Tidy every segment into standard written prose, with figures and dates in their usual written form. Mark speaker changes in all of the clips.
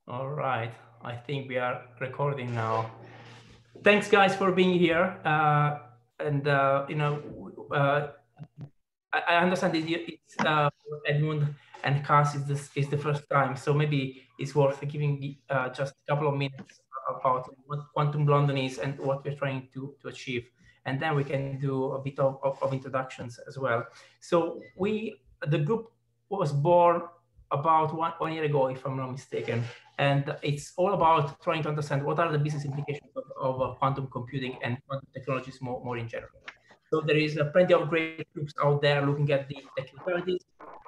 Speaker 1: All right, I think we are recording now. Thanks, guys, for being here. And I understand it's for Edmund and Cass is the first time, so maybe it's worth giving just a couple of minutes about what Quantum London is and what we're trying to achieve, and then we can do a bit of introductions as well. So the group was born about one year ago, if I'm not mistaken, and it's all about trying to understand what are the business implications of quantum computing and quantum technologies more in general. So there is plenty of great groups out there looking at the technicalities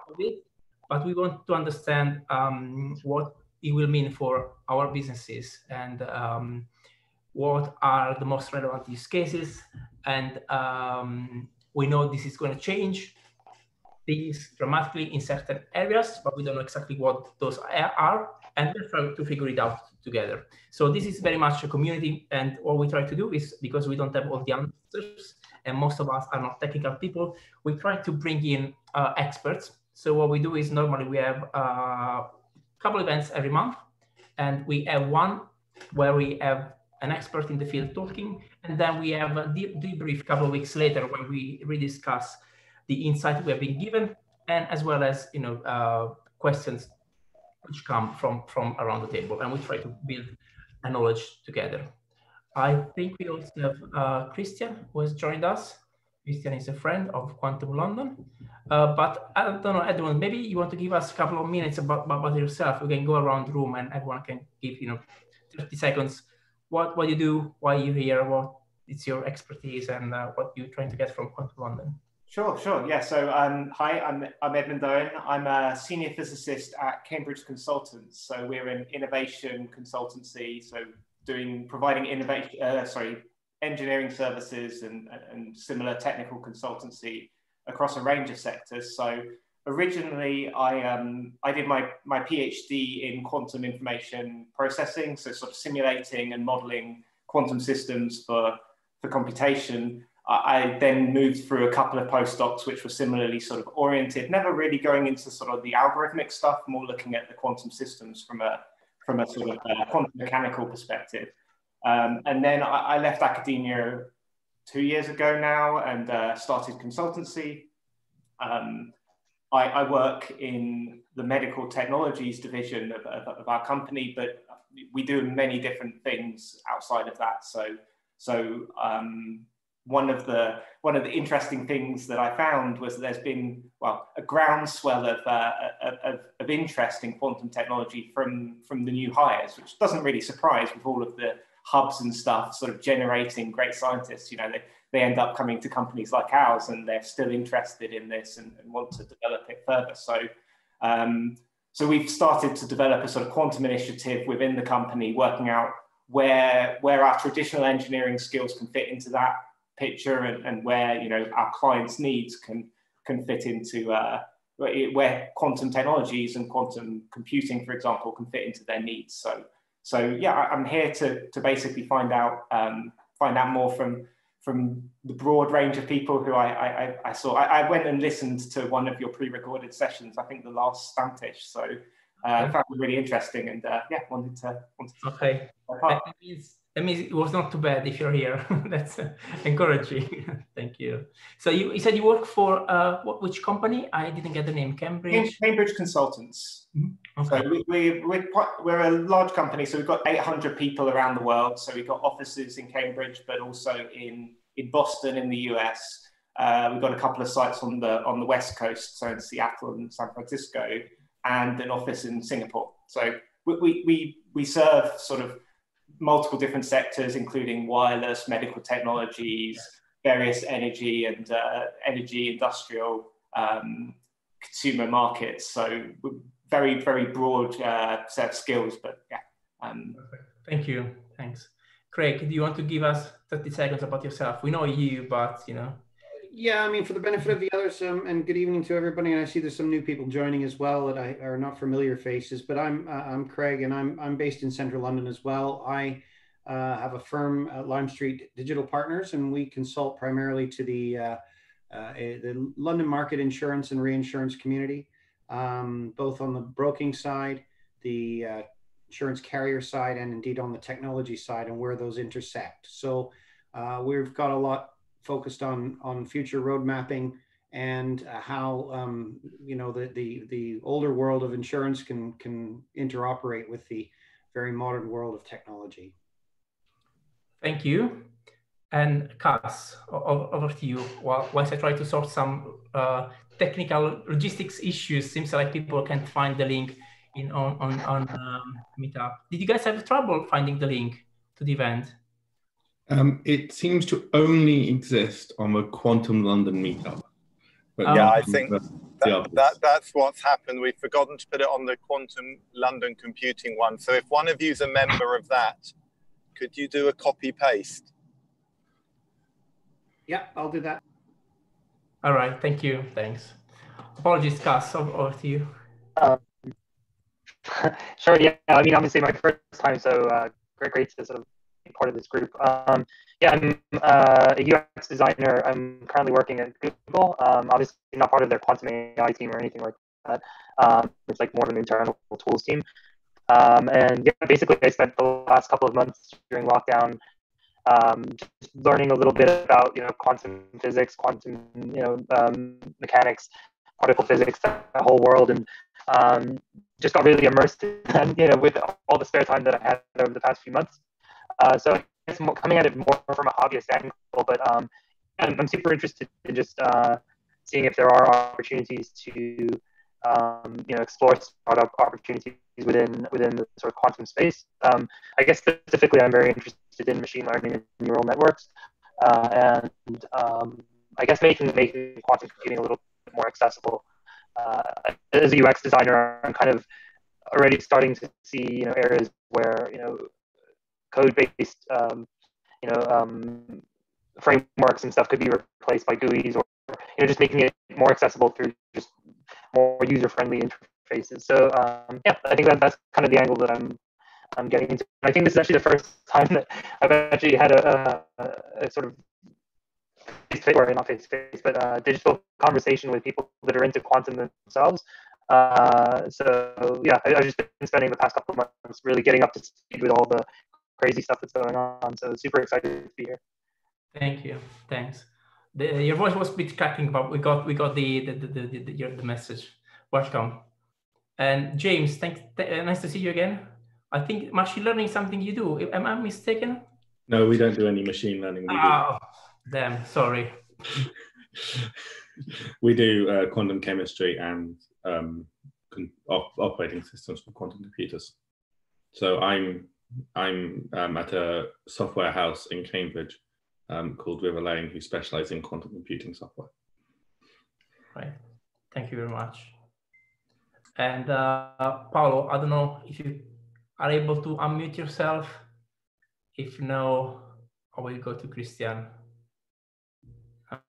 Speaker 1: of it, but we want to understand what it will mean for our businesses and what are the most relevant use cases. And we know this is going to change things dramatically in certain areas, but we don't know exactly what those are, and we're trying to figure it out together. So this is very much a community, and what we try to do is, because we don't have all the answers, and most of us are not technical people, we try to bring in experts. So what we do is normally we have a couple events every month, and we have one where we have an expert in the field talking, and then we have a debrief a couple of weeks later when we rediscuss the insight we have been given, and as well as questions which come from around the table, and we try to build a knowledge together. I think we also have Christian, who has joined us. Christian is a friend of Quantum London. But I don't know, Edwin, maybe you want to give us a couple of minutes about yourself. We can go around the room and everyone can give 30 seconds what you do, why you're here, what it's your expertise, and what you're trying to get from Quantum London.
Speaker 2: Sure. Yeah. So, hi, I'm Edmund Owen. I'm a senior physicist at Cambridge Consultants. So we're an innovation consultancy. So providing engineering services and similar technical consultancy across a range of sectors. So originally, I did my PhD in quantum information processing, so sort of simulating and modeling quantum systems for computation. I then moved through a couple of postdocs, which were similarly sort of oriented, never really going into sort of the algorithmic stuff, more looking at the quantum systems from a sort of quantum mechanical perspective. And then I left academia 2 years ago now and started consultancy. I work in the medical technologies division of our company, but we do many different things outside of that. So one of the interesting things that I found was that there's been a groundswell of interest in quantum technology from the new hires, which doesn't really surprise with all of the hubs and stuff sort of generating great scientists. They end up coming to companies like ours, and they're still interested in this and want to develop it further. So we've started to develop a sort of quantum initiative within the company, working out where our traditional engineering skills can fit into that picture, and where our clients' needs can fit into where quantum technologies and quantum computing, for example, can fit into their needs. So yeah, I'm here to basically find out more from the broad range of people who I saw. I went and listened to one of your pre-recorded sessions, I think the last Stammtish. So I found it really interesting, and wanted to
Speaker 1: okay. That means it was not too bad if you're here. That's encouraging. Thank you. So you said you work for which company? I didn't get the name. Cambridge
Speaker 2: Consultants.
Speaker 1: Mm-hmm. Okay.
Speaker 2: So we're a large company. So we've got 800 people around the world. So we've got offices in Cambridge, but also in Boston in the US. We've got a couple of sites on the West Coast, so in Seattle and San Francisco, and an office in Singapore. So we serve sort of multiple different sectors, including wireless, medical technologies, various energy and energy industrial consumer markets. So very, very broad set of skills, but yeah.
Speaker 1: Thank you. Thanks. Craig, do you want to give us 30 seconds about yourself? We know you, but
Speaker 3: Yeah, I mean, for the benefit of the others, and good evening to everybody. And I see there's some new people joining as well that are not familiar faces. But I'm Craig, and I'm based in central London as well. I have a firm, Lime Street Digital Partners, and we consult primarily to the London market insurance and reinsurance community, both on the broking side, the insurance carrier side and indeed on the technology side and where those intersect. So we've got a lot focused on future road mapping and how the older world of insurance can interoperate with the very modern world of technology.
Speaker 1: Thank you. And Cass, over to you. Whilst I try to sort some technical logistics issues, seems like people can't find the link on Meetup. Did you guys have trouble finding the link to the event?
Speaker 4: It seems to only exist on the Quantum London Meetup. But
Speaker 5: yeah, I think that's what's happened. We've forgotten to put it on the Quantum London Computing one. So if one of you's a member of that, could you do a copy paste?
Speaker 3: Yeah, I'll do that.
Speaker 1: All right, thank you. Thanks. Apologies, Cass, over to you.
Speaker 6: Sure, yeah. I mean, obviously my first time, so great to sort of be part of this group. Yeah, I'm a UX designer. I'm currently working at Google. Obviously not part of their quantum AI team or anything like that. It's like more of an internal tools team. And yeah, basically I spent the last couple of months during lockdown just learning a little bit about, quantum physics, quantum, mechanics, particle physics, that whole world, and just got really immersed in, with all the spare time that I had over the past few months. So I guess coming at it more from a hobbyist angle, but I'm super interested in just seeing if there are opportunities to explore startup opportunities within the sort of quantum space. I guess specifically, I'm very interested in machine learning and neural networks, and I guess making quantum computing a little bit more accessible. As a UX designer, I'm kind of already starting to see areas where code-based frameworks and stuff could be replaced by GUIs, or just making it more accessible through just more user-friendly interfaces. So yeah, I think that's kind of the angle that I'm getting into. I think this is actually the first time that I've actually had a sort of face-to-face, or not face-to-face, but digital conversation with people that are into quantum themselves. So yeah, I've just been spending the past couple of months really getting up to speed with all the crazy stuff that's going on. So super excited to be here.
Speaker 1: Thank you. Thanks. Your voice was a bit cracking, but we got the message. Welcome. And James, thanks. Nice to see you again. I think machine learning is something you do. Am I mistaken?
Speaker 4: No, we don't do any machine learning.
Speaker 1: Oh, damn. Sorry.
Speaker 4: We do quantum chemistry and operating systems for quantum computers. So I'm at a software house in Cambridge called River Lane, who specialize in quantum computing software.
Speaker 1: Right. Thank you very much. And Paolo, I don't know if you are able to unmute yourself. If no, I will go to Christian.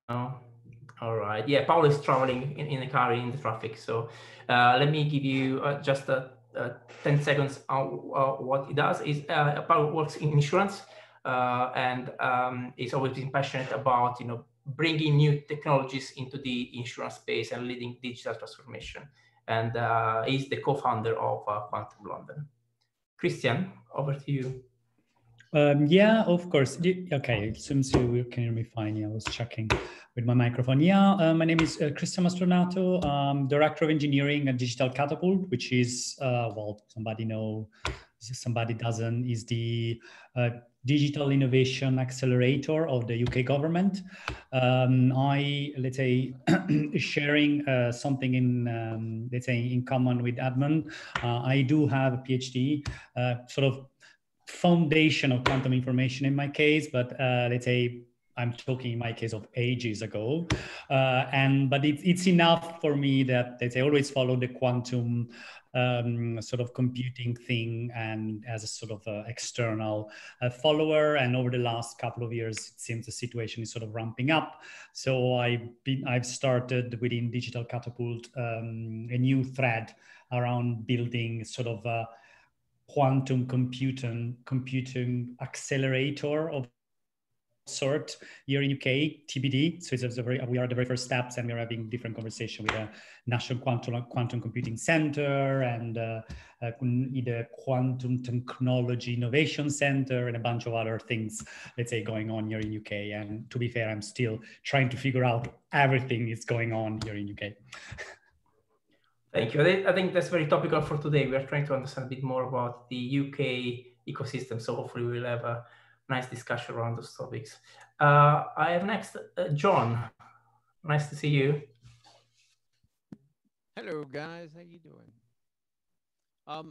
Speaker 1: All right. Yeah, Paolo is traveling in a car in the traffic. So let me give you just 10 seconds on what he does. Paolo works in insurance and he's always been passionate about bringing new technologies into the insurance space and leading digital transformation. And he's the co-founder of Quantum London. Christian, over to you.
Speaker 7: Yeah, of course. Okay, it seems you can hear me fine. Yeah, I was checking with my microphone. Yeah, my name is Christian Mastronato. I'm Director of Engineering at Digital Catapult, which is, well, somebody know, somebody doesn't, is the digital innovation accelerator of the UK government. Let's say, sharing something in, let's say, in common with Edmund. I do have a PhD, sort of foundation of quantum information in my case, but let's say I'm talking in my case of ages ago. But it's enough for me that, let's say, I always follow the quantum sort of computing thing and as a sort of external follower. And over the last couple of years, it seems the situation is sort of ramping up. So I've started within Digital Catapult a new thread around building sort of a quantum computing accelerator of sort here in UK, TBD. So we are at the very first steps, and we're having different conversation with the National Quantum Computing Center and the Quantum Technology Innovation Center and a bunch of other things, let's say, going on here in UK. And to be fair, I'm still trying to figure out everything that's going on here in UK.
Speaker 1: Thank you. I think that's very topical for today. We are trying to understand a bit more about the UK ecosystem. So hopefully we'll have a nice discussion around those topics. I have next John. Nice to see you.
Speaker 8: Hello guys, how you doing?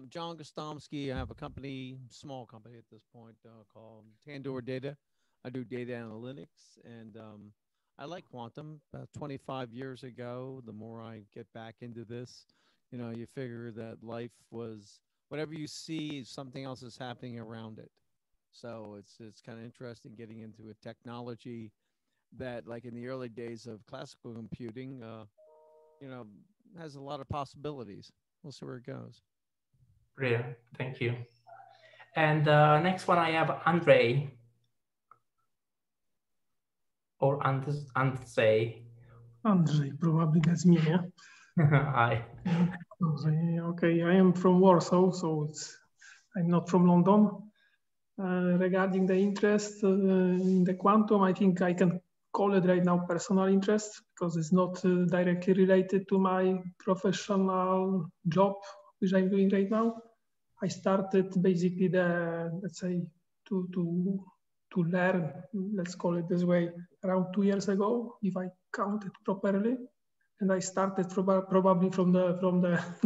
Speaker 8: John Gostomski. I have a company, small company at this point, called Tandoor Data. I do data analytics, and I like quantum. About 25 years ago, the more I get back into this, you know, you figure that life was, whatever you see, something else is happening around it. So it's kind of interesting getting into a technology that, like in the early days of classical computing, you know, has a lot of possibilities. We'll see where it goes.
Speaker 1: Brilliant, thank you. And next one I have Andre. Or Andrzej.
Speaker 9: Andrzej, probably that's me, yeah?
Speaker 1: Hi.
Speaker 9: Okay, I am from Warsaw, so I'm not from London. Regarding the interest in the quantum, I think I can call it right now personal interest, because it's not directly related to my professional job, which I'm doing right now. I started basically let's say, to learn, let's call it this way, around 2 years ago, if I count it properly. And I started probably from the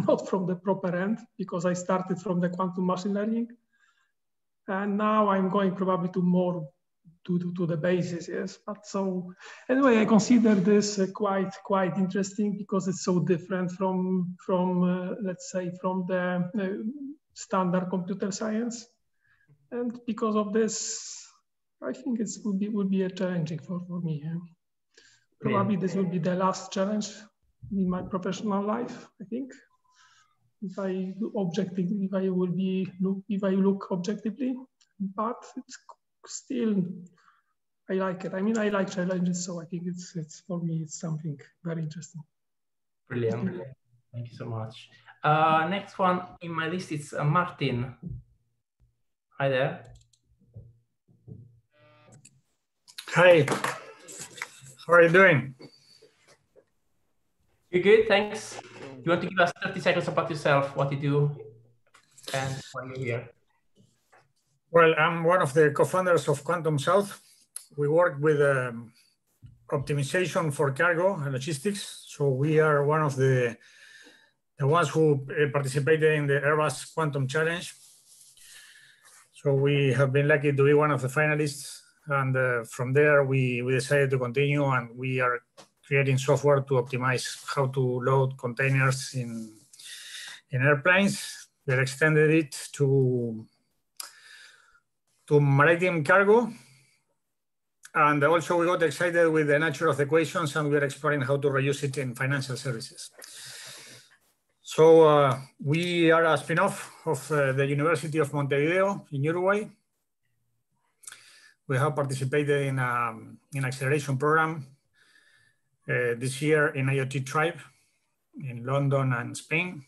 Speaker 9: not from the proper end, because I started from the quantum machine learning. And now I'm going probably to more to the basis, yes. But so anyway, I consider this quite interesting, because it's so different from let's say, from the standard computer science. And because of this, I think it would be a challenging for me. Yeah. Probably this will be the last challenge in my professional life, I think. If I look objectively, but it's still, I like it. I mean, I like challenges, so I think it's for me, it's something very interesting.
Speaker 1: Brilliant. Thank you so much. Next one in my list is Martin. Hi there.
Speaker 10: Hi, how are you doing?
Speaker 1: You're good, thanks. You want to give us 30 seconds about yourself, what you do, and why you're here?
Speaker 10: Well, I'm one of the co-founders of Quantum South. We work with optimization for cargo and logistics. So we are one of the ones who participated in the Airbus Quantum Challenge. So we have been lucky to be one of the finalists. And from there, we decided to continue, and we are creating software to optimize how to load containers in airplanes. We extended it to maritime cargo. And also we got excited with the nature of the equations, and we are exploring how to reuse it in financial services. So we are a spin-off of the University of Montevideo in Uruguay. We have participated in an acceleration program this year in IoT Tribe in London and Spain.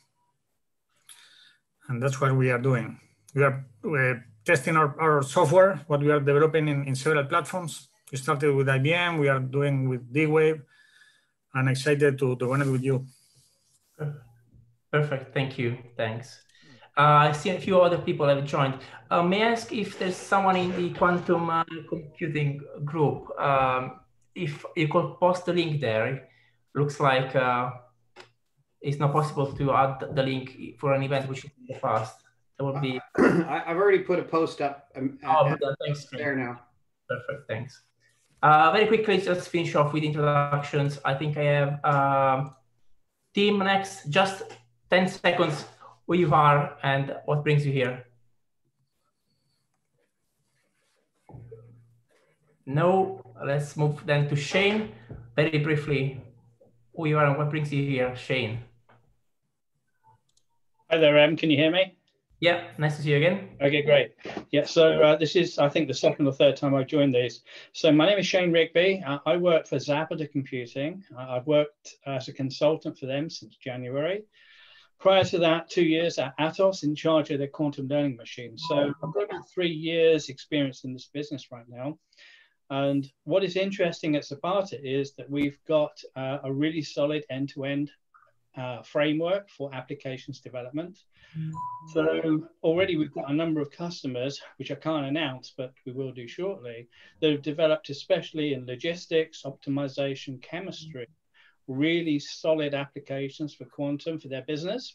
Speaker 10: And that's what we are doing. We're testing our software, what we are developing in several platforms. We started with IBM, we are doing with D-Wave, and excited to run it with you.
Speaker 1: Perfect, thank you, thanks. I see a few other people have joined. May I ask if there's someone in the quantum computing group? If you could post the link there. Looks like it's not possible to add the link for an event which is in the past. That would be.
Speaker 3: I've already put a post up.
Speaker 1: Thanks.
Speaker 3: There now.
Speaker 1: Perfect, thanks. Very quickly, just finish off with introductions. I think I have Tim next. Just 10 seconds. Who you are and what brings you here? No, let's move then to Shane. Very briefly, who you are and what brings you here, Shane?
Speaker 11: Hi there, can you hear me?
Speaker 1: Yeah, nice to see you again.
Speaker 11: Okay, great. Yeah, so this is, I think, the second or third time I've joined these. So my name is Shane Rigby. I work for Zapata Computing. I've worked as a consultant for them since January. Prior to that, 2 years at Atos in charge of their quantum learning machine. So I've got about 3 years experience in this business right now. And what is interesting at Zapata is that we've got a really solid end-to-end framework for applications development. So already we've got a number of customers, which I can't announce, but we will do shortly, that have developed, especially in logistics, optimization, chemistry, really solid applications for quantum for their business.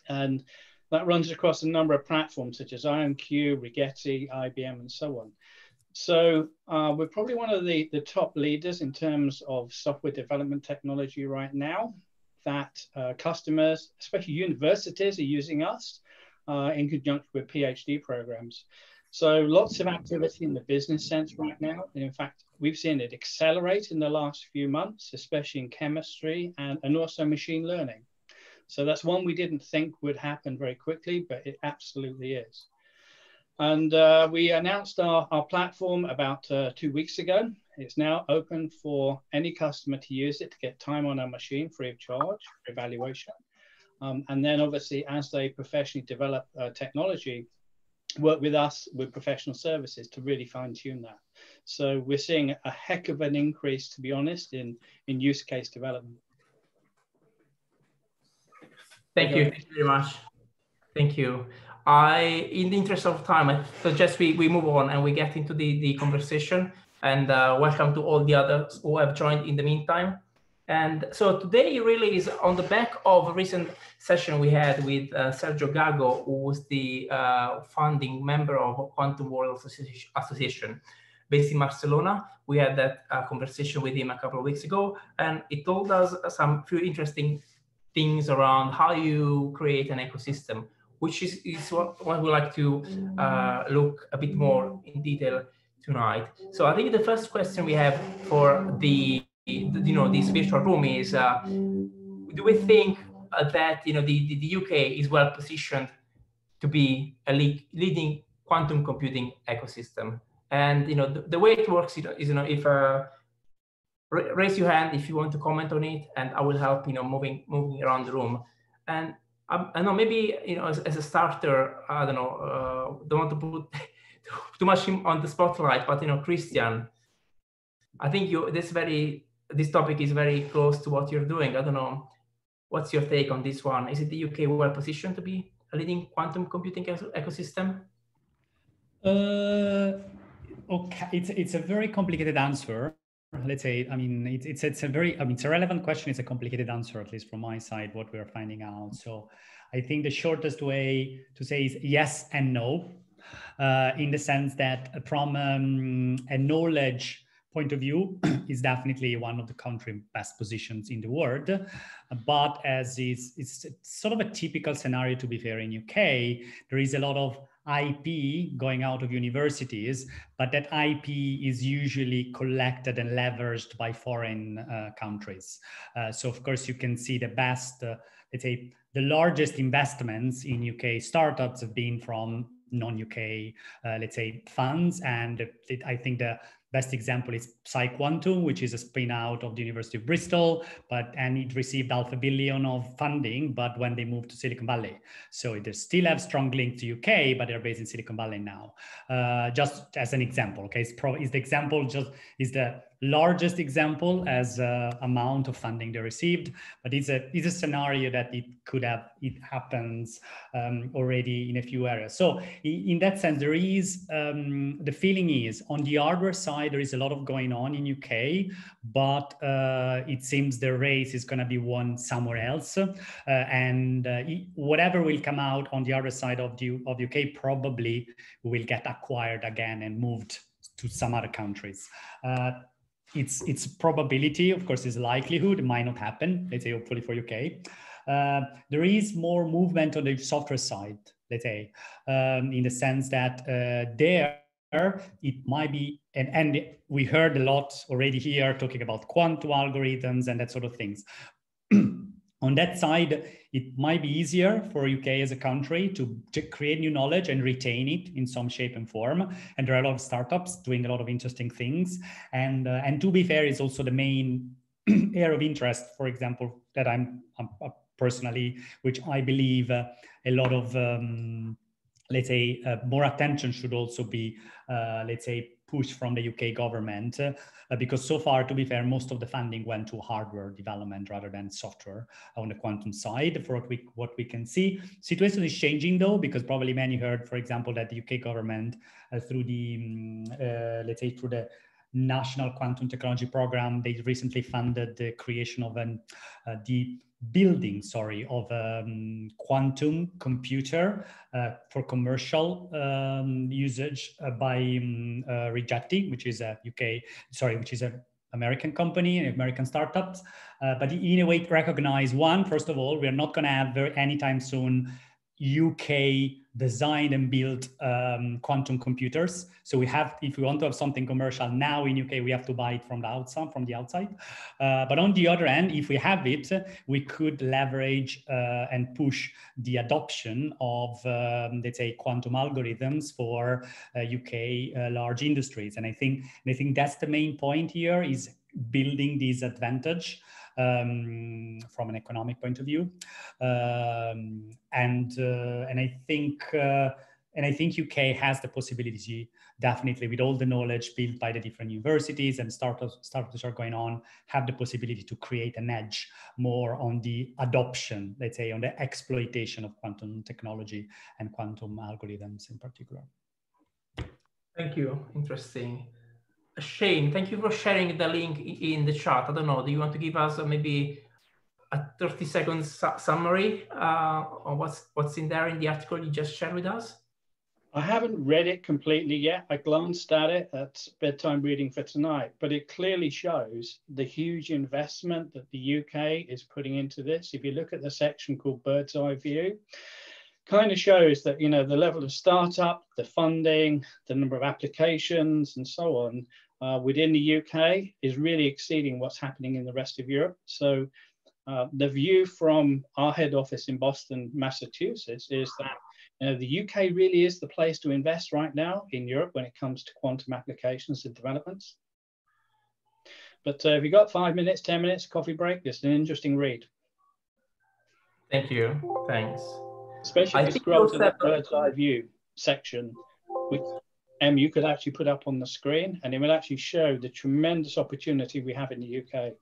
Speaker 11: And that runs across a number of platforms such as IonQ, Rigetti, IBM, and so on. So we're probably one of the top leaders in terms of software development technology right now, that customers, especially universities, are using us in conjunction with PhD programs. So lots of activity in the business sense right now. And in fact, we've seen it accelerate in the last few months, especially in chemistry and also machine learning. So that's one we didn't think would happen very quickly, but it absolutely is. And we announced our platform about 2 weeks ago. It's now open for any customer to use it to get time on our machine free of charge for evaluation. And then obviously, as they professionally develop technology, work with us with professional services to really fine tune that. So we're seeing a heck of an increase, to be honest, in use case development.
Speaker 1: Thank you very much. Thank you. In the interest of time, I suggest we move on and we get into the conversation. And welcome to all the others who have joined in the meantime. And so today really is on the back of a recent session we had with Sergio Gago, who was the founding member of Quantum World Association based in Barcelona. We had that conversation with him a couple of weeks ago, and he told us some few interesting things around how you create an ecosystem, which is what we like to look a bit more in detail tonight. So I think the first question we have for this virtual room is, do we think that the UK is well positioned to be a leading quantum computing ecosystem? And the way it works is if raise your hand if you want to comment on it, and I will help moving around the room. And I know maybe as a starter, I don't know, don't want to put too much on the spotlight, but Christian, I think this topic is very close to what you're doing. I don't know, what's your take on this one? Is it the UK well positioned to be a leading quantum computing ecosystem?
Speaker 7: Okay, it's a very complicated answer. Let's say, it's a relevant question. It's a complicated answer, at least from my side, what we're finding out. So I think the shortest way to say is yes and no, in the sense that from a knowledge point of view is definitely one of the country best positions in the world. But as it's sort of a typical scenario, to be fair, in UK, there is a lot of IP going out of universities, but that IP is usually collected and leveraged by foreign countries. So of course you can see the best, let's say, the largest investments in UK startups have been from non-UK, let's say, funds. And I think the best example is PsyQuantum, which is a spin out of the University of Bristol, and it received $500 million of funding, but when they moved to Silicon Valley. So they still have strong link to UK, but they're based in Silicon Valley now. Just as an example, okay, is the largest example as amount of funding they received, but it's a scenario that it happens already in a few areas. So in that sense, there is the feeling is on the hardware side there is a lot of going on in UK, but it seems the race is going to be won somewhere else, and whatever will come out on the other side of UK probably will get acquired again and moved to some other countries. It's probability, of course, is likelihood. It might not happen, let's say, hopefully for UK. There is more movement on the software side, let's say, in the sense that there it might be, and we heard a lot already here talking about quantum algorithms and that sort of things. On that side, it might be easier for UK as a country to create new knowledge and retain it in some shape and form. And there are a lot of startups doing a lot of interesting things. And to be fair, it's also the main area of interest, for example, that I'm personally, which I believe a lot of, let's say, more attention should also be, let's say, pushed from the UK government, because so far, to be fair, most of the funding went to hardware development rather than software on the quantum side, for what we can see. Situation is changing though, because probably many heard, for example, that the UK government through the, let's say, through the National Quantum Technology Program, they recently funded the creation of the building, of a quantum computer for commercial usage by Rigby, which is a which is an American company, an American startup. But in a way, recognize one, first of all, we are not going to have anytime soon UK designed and built quantum computers. So we have, if we want to have something commercial now in UK, we have to buy it from the outside. But on the other hand, if we have it, we could leverage and push the adoption of, let's say, quantum algorithms for UK large industries. And I think that's the main point here, is building this advantage from an economic point of view, and I think UK has the possibility, definitely, with all the knowledge built by the different universities and startups are going on, have the possibility to create an edge more on the adoption, let's say, on the exploitation of quantum technology and quantum algorithms in particular.
Speaker 1: Thank you. Interesting. Shane, thank you for sharing the link in the chat. I don't know, do you want to give us maybe a 30-second summary of what's in there in the article you just shared with us?
Speaker 11: I haven't read it completely yet. I glanced at it at bedtime reading for tonight, but it clearly shows the huge investment that the UK is putting into this. If you look at the section called Bird's Eye View, kind of shows that, you know, the level of startup, the funding, the number of applications and so on within the UK is really exceeding what's happening in the rest of Europe. So the view from our head office in Boston, Massachusetts, is that, you know, the UK really is the place to invest right now in Europe when it comes to quantum applications and developments. But if you've got 5 minutes, 10 minutes, coffee break, it's an interesting read.
Speaker 1: Thank you. Thanks.
Speaker 11: Especially if you scroll to the Bird's Eye View section, which you could actually put up on the screen, and it will actually show the tremendous opportunity we have in the UK.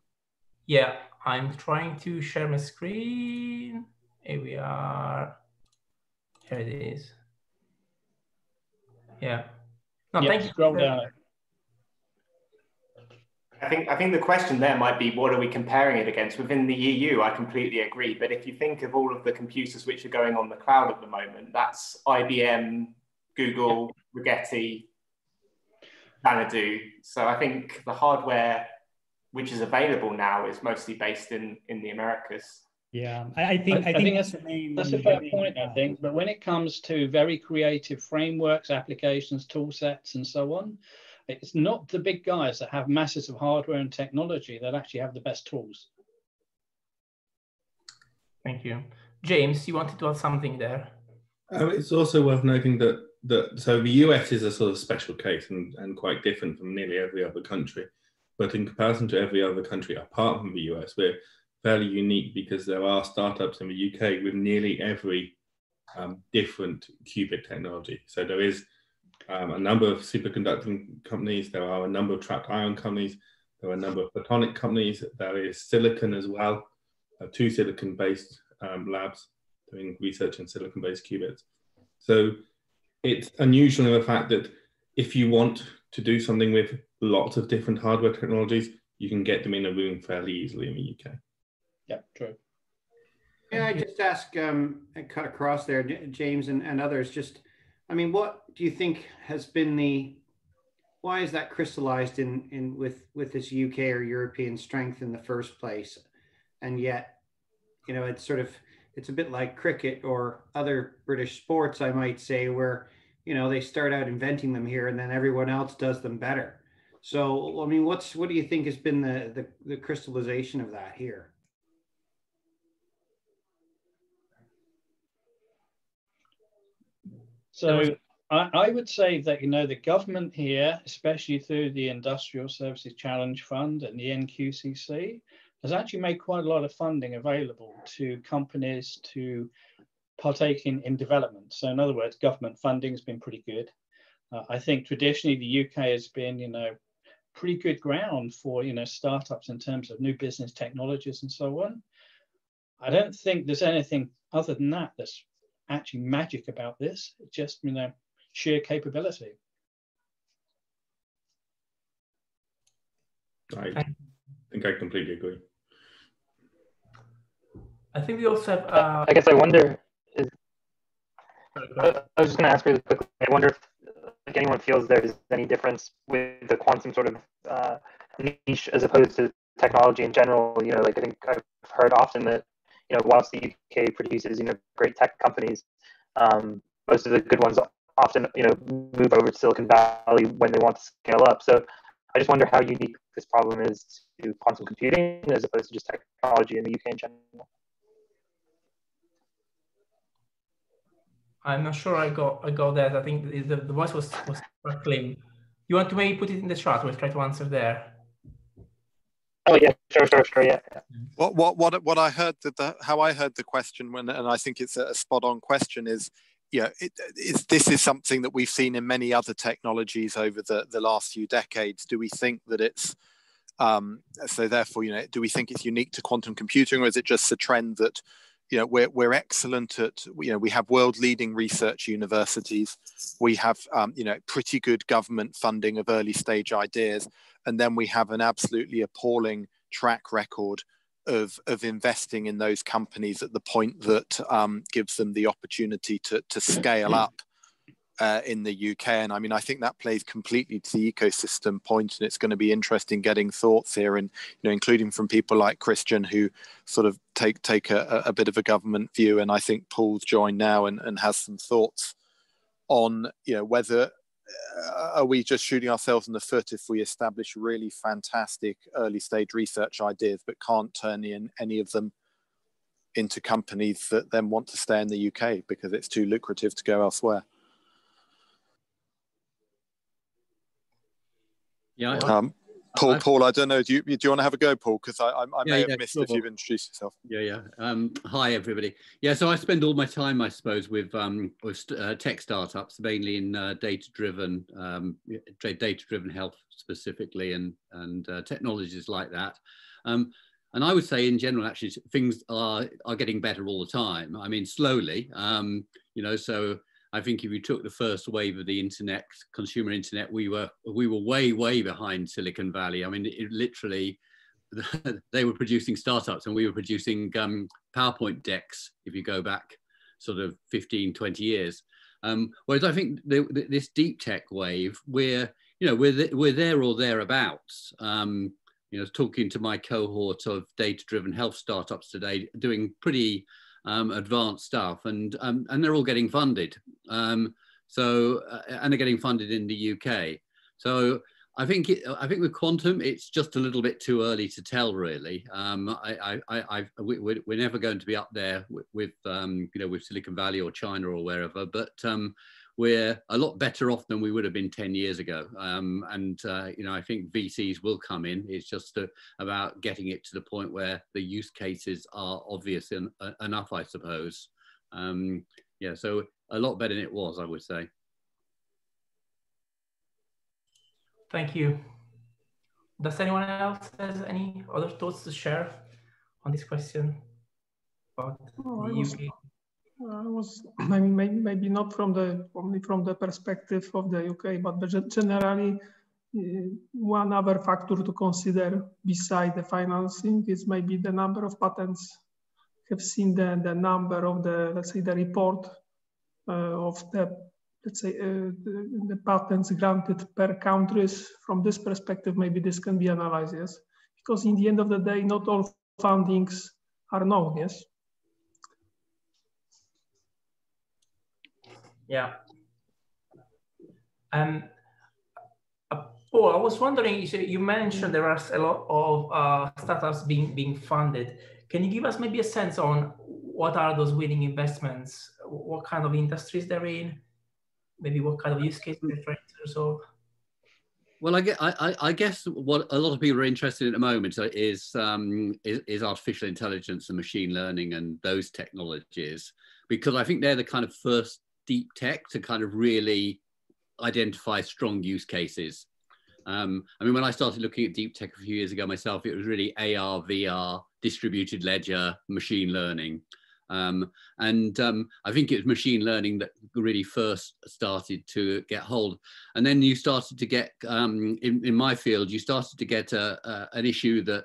Speaker 1: Yeah, I'm trying to share my screen. Here we are. Here it is. Yeah. No,
Speaker 11: yep,
Speaker 1: thank you.
Speaker 11: Scroll down.
Speaker 2: I think the question there might be, what are we comparing it against? Within the EU, I completely agree. But if you think of all of the computers which are going on the cloud at the moment, that's IBM, Google, Rigetti, Xanadu. So I think the hardware which is available now is mostly based in the Americas.
Speaker 7: Yeah, I think that's the main.
Speaker 11: That's a fair point, I think. But when it comes to very creative frameworks, applications, tool sets, and so on, it's not the big guys that have masses of hardware and technology that actually have the best tools.
Speaker 1: Thank you. James, you wanted to add something there?
Speaker 4: It's also worth noting that so the US is a sort of special case and quite different from nearly every other country. But in comparison to every other country apart from the US, we're fairly unique because there are startups in the UK with nearly every different qubit technology. So there is a number of superconducting companies, there are a number of trapped ion companies, there are a number of photonic companies, there is silicon as well, 2 silicon-based labs doing research in silicon-based qubits. So it's unusual in the fact that if you want to do something with lots of different hardware technologies, you can get them in a room fairly easily in the UK.
Speaker 11: Yeah, true.
Speaker 3: Yeah, I just ask, cut across there, James and others, just, I mean, what do you think has been why is that crystallized with this UK or European strength in the first place? And yet, you know, it's a bit like cricket or other British sports, I might say, where, you know, they start out inventing them here and then everyone else does them better. So, I mean, what do you think has been the crystallization of that here?
Speaker 11: So I would say that, you know, the government here, especially through the Industrial Services Challenge Fund and the NQCC, has actually made quite a lot of funding available to companies to partake in development. So in other words, government funding has been pretty good. I think traditionally the UK has been, you know, pretty good ground for, you know, startups in terms of new business technologies and so on. I don't think there's anything other than that that's actually magic about this. It's just, you know, sheer capability.
Speaker 4: I think I completely agree.
Speaker 1: I think we also have.
Speaker 6: I guess I wonder. I was just going to ask really quickly. I wonder if like anyone feels there's any difference with the quantum sort of niche as opposed to technology in general. You know, like I think I've heard often that, you know, whilst the UK produces, you know, great tech companies, most of the good ones often, you know, move over to Silicon Valley when they want to scale up. So I just wonder how unique this problem is to quantum computing as opposed to just technology in the UK in general.
Speaker 1: I'm not sure I got that. I think the voice was crackling. You want to maybe put it in the chat? We'll try to answer there.
Speaker 6: Oh yeah, sure, yeah.
Speaker 5: What I heard how I heard the question and I think it's a spot on question is, yeah, this is something that we've seen in many other technologies over the last few decades. Do we think that it's so therefore, you know, do we think it's unique to quantum computing, or is it just a trend that, you know, we're excellent at, you know, we have world leading research universities, we have you know, pretty good government funding of early stage ideas, and then we have an absolutely appalling track record of investing in those companies at the point that gives them the opportunity to scale up in the UK. And I mean, I think that plays completely to the ecosystem point, and it's going to be interesting getting thoughts here, and, you know, including from people like Christian, who sort of take a bit of a government view. And I think Paul's joined now and has some thoughts on, you know, whether are we just shooting ourselves in the foot if we establish really fantastic early stage research ideas but can't turn in any of them into companies that then want to stay in the UK because it's too lucrative to go elsewhere.
Speaker 12: Yeah,
Speaker 5: Paul, I don't know. Do you want to have a go, Paul? Because I may have missed if you've introduced yourself.
Speaker 12: Yeah. Hi, everybody. Yeah, so I spend all my time, I suppose, with tech startups, mainly in data-driven health specifically, and technologies like that. And I would say, in general, actually, things are getting better all the time. I mean, slowly. You know, so I think if you took the first wave of the internet, consumer internet, we were way behind Silicon Valley. I mean, it literally, they were producing startups and we were producing PowerPoint decks, if you go back sort of 15, 20 years. Whereas I think this deep tech wave, we're there or thereabouts. You know, talking to my cohort of data-driven health startups today, doing pretty advanced stuff, and they're all getting funded. And they're getting funded in the UK. So I think with quantum, it's just a little bit too early to tell, really. We're never going to be up there with you know, with Silicon Valley or China or wherever, but we're a lot better off than we would have been 10 years ago. You know, I think VCs will come in. It's just about getting it to the point where the use cases are obvious enough, I suppose. Yeah, so a lot better than it was, I would say.
Speaker 1: Thank you. Does anyone else have any other thoughts to share on this question about the UK?
Speaker 9: I mean, maybe not only from the perspective of the UK, but generally, one other factor to consider beside the financing is maybe the number of patents. Have seen the number of the, let's say, the report of the, let's say, the patents granted per countries. From this perspective, maybe this can be analyzed, yes, because in the end of the day, not all fundings are known, yes.
Speaker 1: Yeah. Paul, I was wondering, you mentioned there are a lot of startups being funded. Can you give us maybe a sense on what are those winning investments? What kind of industries they're in? maybe what kind of use case they're trying to resolve?
Speaker 12: Well, I guess what a lot of people are interested in at the moment is artificial intelligence and machine learning and those technologies, because I think they're the kind of first deep tech to kind of really identify strong use cases. I mean, when I started looking at deep tech a few years ago myself, it was really AR, VR, distributed ledger, machine learning. I think it was machine learning that really first started to get hold. And then you started to get, in my field, you started to get an issue that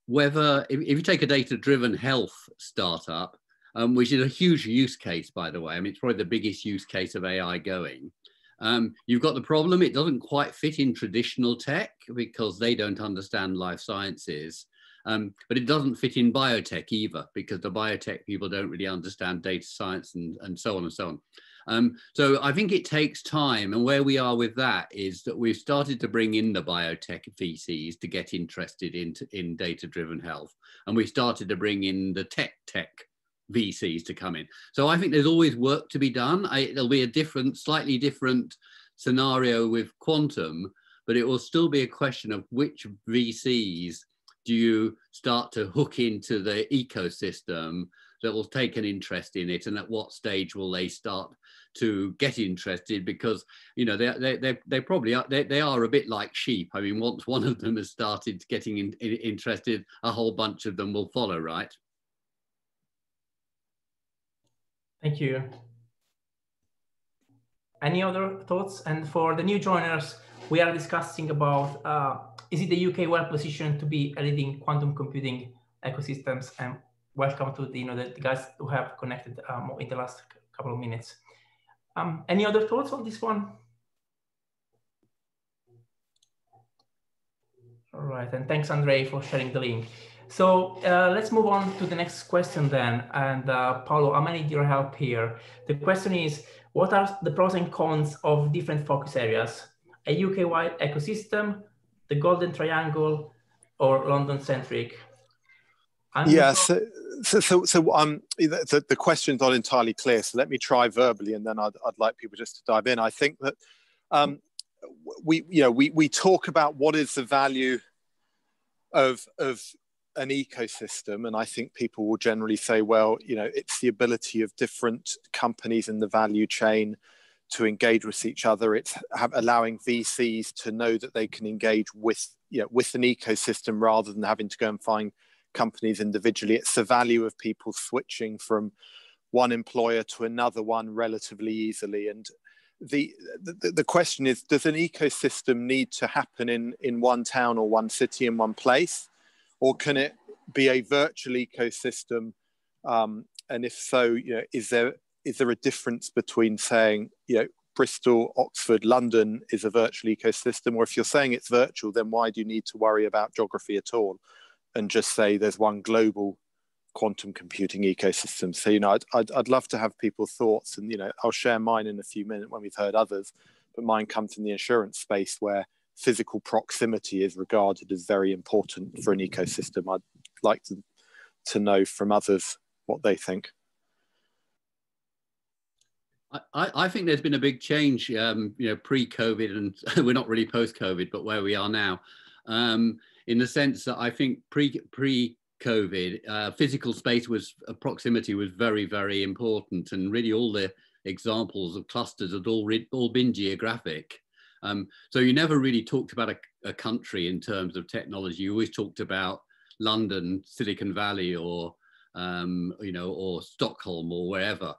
Speaker 12: whether, if you take a data-driven health startup, which is a huge use case, by the way, I mean, it's probably the biggest use case of AI going. You've got the problem, it doesn't quite fit in traditional tech because they don't understand life sciences. But it doesn't fit in biotech either, because the biotech people don't really understand data science and so on and so on. So I think it takes time, and where we are with that is that we've started to bring in the biotech VCs to get interested in data-driven health, and we started to bring in the tech VCs to come in. So I think there's always work to be done. It'll be a slightly different scenario with quantum, but it will still be a question of which VCs do you start to hook into the ecosystem that will take an interest in it, and at what stage will they start to get interested? Because, you know, they probably are, they are a bit like sheep. I mean, once one of them has started getting interested, a whole bunch of them will follow, right?
Speaker 1: Thank you. Any other thoughts? And for the new joiners, we are discussing about is it the UK well positioned to be a leading quantum computing ecosystems? And welcome to the guys who have connected in the last couple of minutes. Any other thoughts on this one? All right, and thanks, Andre, for sharing the link. So let's move on to the next question then. And Paolo, I'm gonna need your help here. The question is, what are the pros and cons of different focus areas? A UK-wide ecosystem, the Golden Triangle, or London-centric?
Speaker 5: Yeah, the question's not entirely clear, so let me try verbally, and then I'd like people just to dive in. I think that we talk about what is the value of an ecosystem, and I think people will generally say, well, you know, it's the ability of different companies in the value chain to engage with each other. It's allowing VCs to know that they can engage with an ecosystem rather than having to go and find companies individually. It's the value of people switching from one employer to another one relatively easily. And the question is, does an ecosystem need to happen in one town or one city in one place, or can it be a virtual ecosystem? And if so, you know, is there a difference between saying, you know, Bristol, Oxford, London is a virtual ecosystem, or if you're saying it's virtual, then why do you need to worry about geography at all, and just say there's one global quantum computing ecosystem? So, you know, I'd love to have people's thoughts, and, you know, I'll share mine in a few minutes when we've heard others, but mine comes from the insurance space where physical proximity is regarded as very important for an ecosystem. I'd like to know from others what they think.
Speaker 12: I think there's been a big change, you know, pre-COVID, and we're not really post-COVID, but where we are now, in the sense that I think pre-COVID, physical space proximity was very, very important, and really all the examples of clusters had all been geographic. So you never really talked about a country in terms of technology. You always talked about London, Silicon Valley, or you know, or Stockholm, or wherever.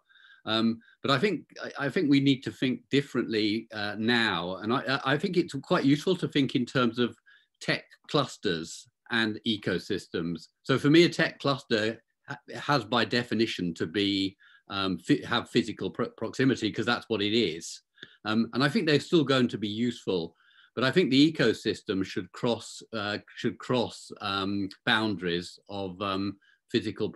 Speaker 12: But I think we need to think differently now, and I think it's quite useful to think in terms of tech clusters and ecosystems. So for me, a tech cluster has by definition to be have physical proximity, because that's what it is. And I think they're still going to be useful, but I think the ecosystem should cross boundaries of physical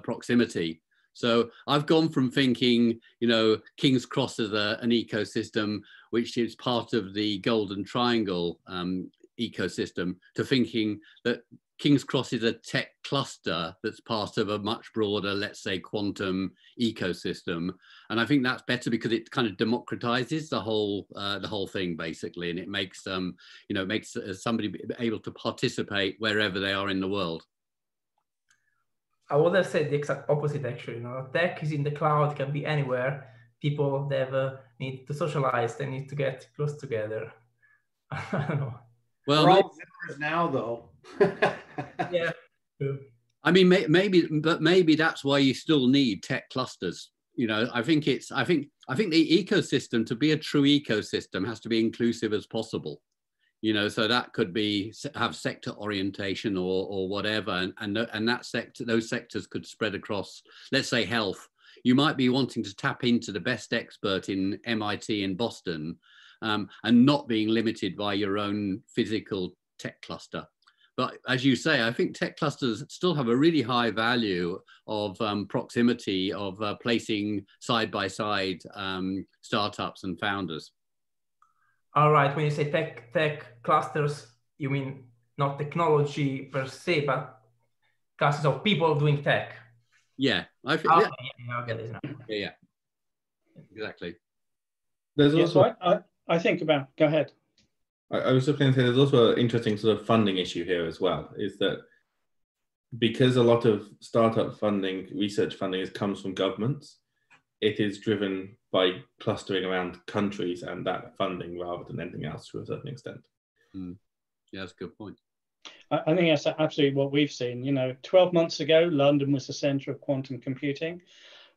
Speaker 12: proximity. So I've gone from thinking, you know, King's Cross as an ecosystem, which is part of the Golden Triangle ecosystem, to thinking that King's Cross is a tech cluster that's part of a much broader, let's say, quantum ecosystem. And I think that's better because it kind of democratizes the whole thing, basically. And it makes, makes somebody able to participate wherever they are in the world.
Speaker 1: I would have said the exact opposite, actually. Tech is in the cloud, can be anywhere. People, they need to socialize, they need to get close together. I don't know.
Speaker 3: Well, we're all zippers now, though.
Speaker 1: Yeah. True.
Speaker 12: I mean, maybe that's why you still need tech clusters. I think the ecosystem, to be a true ecosystem, has to be inclusive as possible. So that could have sector orientation or whatever, and those sectors could spread across, let's say, health. You might be wanting to tap into the best expert in MIT in Boston, and not being limited by your own physical tech cluster. But as you say, I think tech clusters still have a really high value of proximity, of placing side by side startups and founders.
Speaker 1: All right, when you say tech clusters, you mean not technology per se, but clusters of people doing tech.
Speaker 12: Yeah, I think.
Speaker 1: Okay, yeah, I'll get this now.
Speaker 12: Yeah, exactly.
Speaker 4: There's also.
Speaker 11: I think about. Go ahead.
Speaker 4: I was just going to say there's also an interesting sort of funding issue here as well. Is that because a lot of startup funding, research funding, comes from governments, it is driven by clustering around countries and that funding rather than anything else to a certain extent.
Speaker 12: Mm. Yeah, that's a good point.
Speaker 11: I think that's absolutely what we've seen. 12 months ago, London was the center of quantum computing.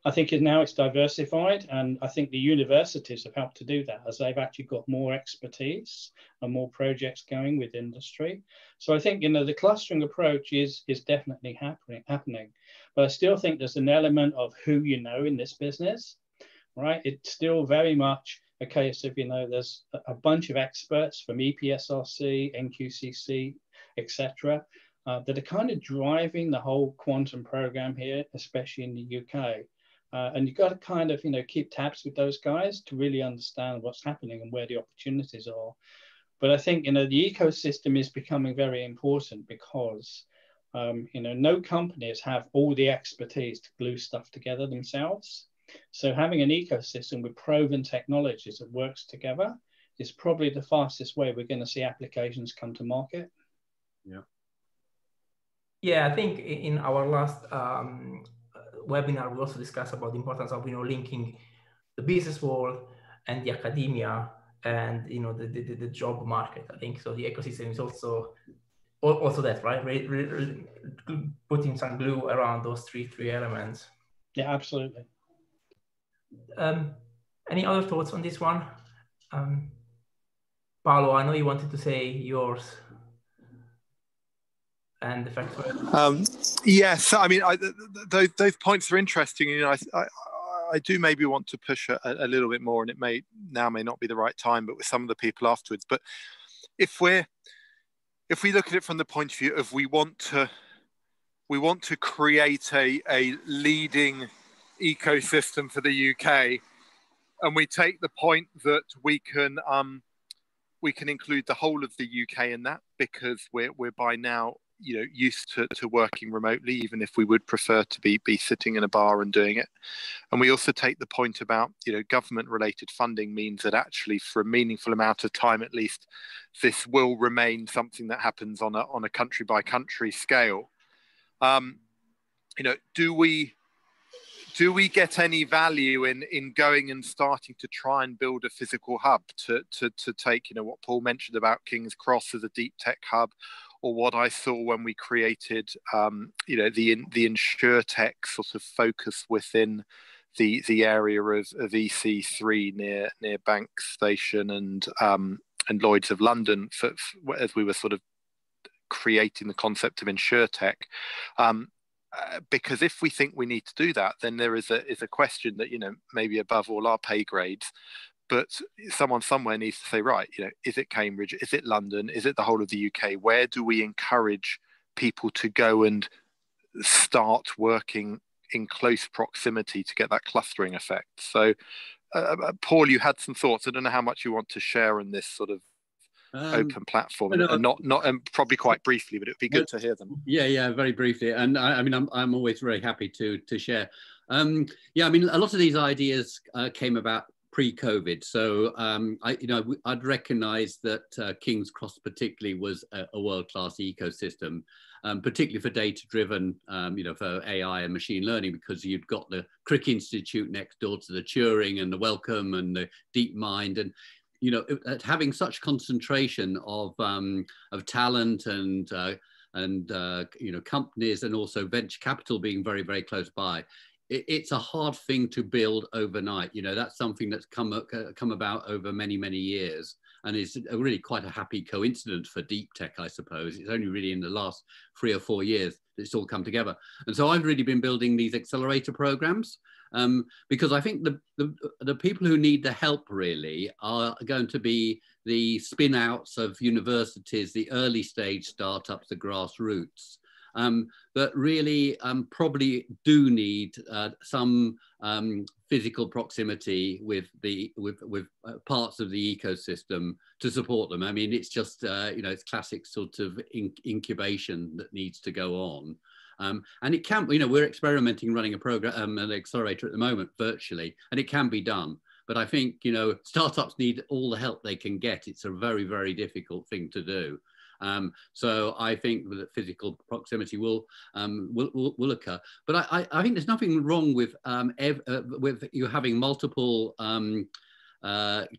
Speaker 11: I think now it's diversified, and I think the universities have helped to do that as they've actually got more expertise and more projects going with industry. So I think, the clustering approach is definitely happening. But I still think there's an element of who you know in this business, right? It's still very much a case of, there's a bunch of experts from EPSRC, NQCC, etc., that are kind of driving the whole quantum program here, especially in the UK. And you've got to kind of, keep tabs with those guys to really understand what's happening and where the opportunities are. But I think, the ecosystem is becoming very important because, no companies have all the expertise to glue stuff together themselves. So having an ecosystem with proven technologies that works together is probably the fastest way we're going to see applications come to market.
Speaker 12: Yeah.
Speaker 1: Yeah, I think in our last webinar, we also discussed about the importance of linking the business world and the academia and the job market. I think so. The ecosystem is also that, right? Putting some glue around those three elements.
Speaker 11: Yeah, absolutely.
Speaker 1: Any other thoughts on this one? Paolo, I know you wanted to say yours. And the fact
Speaker 5: yes, I mean, those points are interesting. I do maybe want to push a little bit more, and it may not be the right time, but with some of the people afterwards. But if we look at it from the point of view of we want to create a leading ecosystem for the UK, and we take the point that we can include the whole of the UK in that, because we're by now used to working remotely, even if we would prefer to be sitting in a bar and doing it. And we also take the point about government related funding means that actually for a meaningful amount of time at least, this will remain something that happens on a country by country scale. Do we get any value in going and starting to try and build a physical hub to take what Paul mentioned about King's Cross as a deep tech hub, or what I saw when we created the InsurTech sort of focus within the area of EC3 near Bank Station and Lloyd's of London as we were sort of creating the concept of InsurTech. Because if we think we need to do that, then there is a question that maybe above all our pay grades, but someone somewhere needs to say, right, is it Cambridge, is it London, is it the whole of the UK? Where do we encourage people to go and start working in close proximity to get that clustering effect? So Paul, you had some thoughts. I don't know how much you want to share on this sort of open platform, and not probably quite briefly, but it would be good to hear them.
Speaker 12: Yeah, very briefly. And I mean, I'm always very happy to share. Yeah, I mean, a lot of these ideas came about pre-COVID. So I'd recognise that King's Cross particularly was a world-class ecosystem, particularly for data-driven, for AI and machine learning, because you've got the Crick Institute next door to the Turing and the Wellcome and the DeepMind, and having such concentration of talent and companies, and also venture capital being very, very close by. It's a hard thing to build overnight. That's something that's come about over many, many years, and is really quite a happy coincidence for deep tech, I suppose. It's only really in the last 3 or 4 years that it's all come together. And so I've really been building these accelerator programs, because I think the people who need the help really are going to be the spin outs of universities, the early stage startups, the grassroots. That really probably do need some physical proximity with parts of the ecosystem to support them. I mean, it's just it's classic sort of incubation that needs to go on. And it can, we're experimenting running a program, an accelerator at the moment virtually, and it can be done. But I think startups need all the help they can get. It's a very, very difficult thing to do. So I think that physical proximity will occur. But I think there's nothing wrong with you having multiple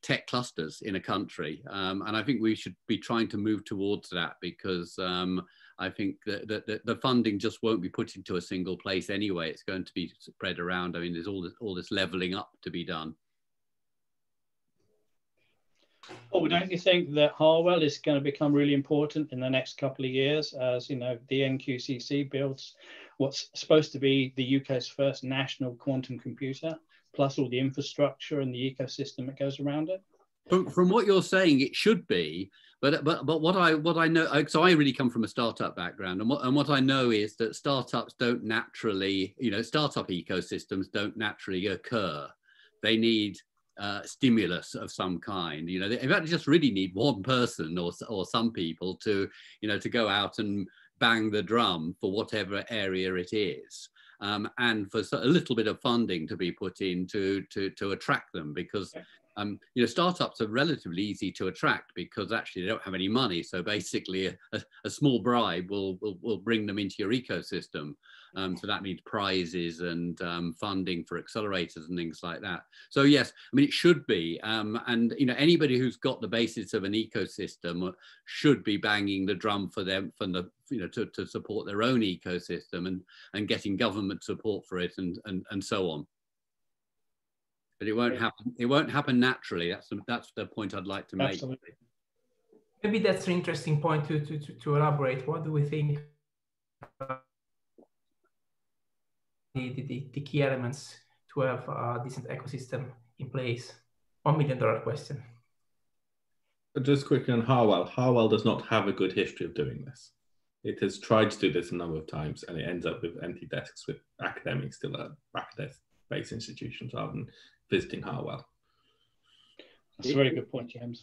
Speaker 12: tech clusters in a country, and I think we should be trying to move towards that, because I think that the funding just won't be put into a single place anyway. It's going to be spread around. I mean, there's all this leveling up to be done.
Speaker 11: Oh, don't you think that Harwell is going to become really important in the next couple of years, as the NQCC builds what's supposed to be the UK's first national quantum computer, plus all the infrastructure and the ecosystem that goes around it?
Speaker 12: From what you're saying, it should be, but what I know, so I really come from a startup background, and what I know is that startups don't naturally, startup ecosystems don't naturally occur. They need stimulus of some kind. In fact, they just really need one person or some people to go out and bang the drum for whatever area it is, and for a little bit of funding to be put in to attract them, because startups are relatively easy to attract because actually they don't have any money. So basically a small bribe will bring them into your ecosystem. So that means prizes and funding for accelerators and things like that. So yes, I mean, it should be. And anybody who's got the basis of an ecosystem should be banging the drum for them, to support their own ecosystem and getting government support for it and so on. But it won't happen. It won't happen naturally. That's the point I'd like to make.
Speaker 11: Absolutely.
Speaker 1: Maybe that's an interesting point to elaborate. What do we think the key elements to have a decent ecosystem in place? $1 million question.
Speaker 4: Just quickly on Harwell. Harwell does not have a good history of doing this. It has tried to do this a number of times, and it ends up with empty desks with academics still at academic-based institutions rather than visiting Harwell.
Speaker 11: That's a very good point, James.